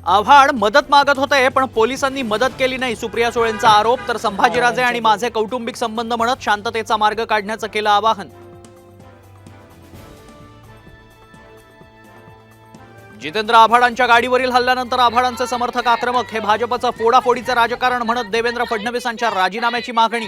आव्हाड मदत मागत होते पण पोलिसांनी मदत केली नाही, सुप्रिया सुळेंचा आरोप. तर संभाजीराजे आणि माझे कौटुंबिक संबंध म्हणत शांततेचा मार्ग काढण्याचं केलं आवाहन. जितेंद्र आव्हाडांच्या गाडीवरील हल्ल्यानंतर आव्हाडांचे समर्थक आक्रमक. हे भाजपचं फोडाफोडीचं राजकारण म्हणत देवेंद्र फडणवीसांच्या राजीनाम्याची मागणी.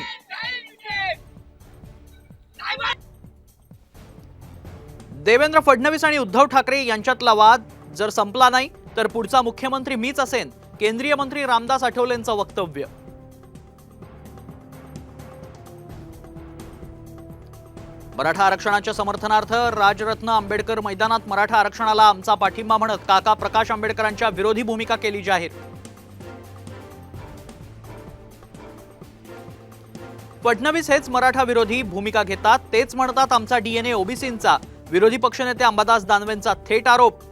देवेंद्र फडणवीस आणि उद्धव ठाकरे यांच्यातला वाद जर संपला नाही तर पुढचा मुख्यमंत्री मीच असेन, केंद्रीय मंत्री रामदास आठवलेंचं वक्तव्य. मराठा आरक्षणाच्या समर्थनार्थ राजरत्न आंबेडकर मैदानात मराठा आरक्षणाला आमचा पाठिंबा म्हणत काका प्रकाश आंबेडकरांच्या विरोधी भूमिका केली जाहीर. फडणवीस हेच मराठा विरोधी भूमिका घेतात, तेच म्हणतात आमचा डीएनए ओबीसींचा. विरोधी पक्षनेते अंबादास दानवेंचा थेट आरोप.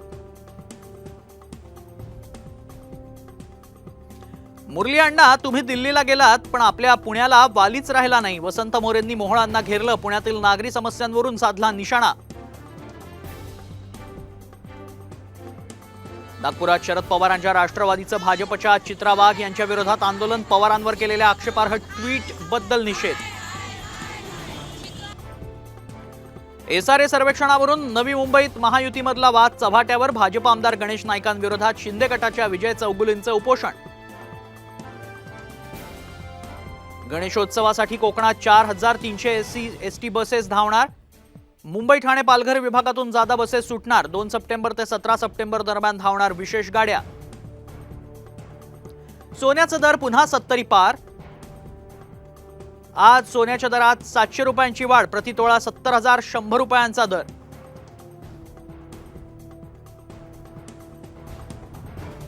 मुरली अण्णा, तुम्ही दिल्लीला गेलात पण आपल्या पुण्याला वालीच राहिला नाही. वसंत मोरेंनी मोहोळांना घेरलं, पुण्यातील नागरी समस्यांवरून साधला निशाणा. नागपुरात शरद पवारांच्या राष्ट्रवादीचं भाजपच्या चित्रा वाघ यांच्या विरोधात आंदोलन. पवारांवर केलेल्या आक्षेपार्ह ट्विट बद्दल निषेध. एसआरए सर्वेक्षणावरून नवी मुंबईत महायुतीमधला वाद चव्हाट्यावर. भाजप आमदार गणेश नाईकांविरोधात शिंदे गटाच्या विजय चौगुलेंचं उपोषण. गणेशोत्सवासाठी कोकणात 4300 एसटी बसेस धावणार. मुंबई ठाणे पालघर विभागातून जादा बसेस सुटणार. 2 सप्टेंबर ते 17 सप्टेंबर दरम्यान धावणार विशेष गाड्या. सोन्याचा दर पुन्हा 70 पार. आज सोन्याच्या दरात 700 रुपयांची वाढ. प्रतितोळा 70,100 रुपयांचा दर.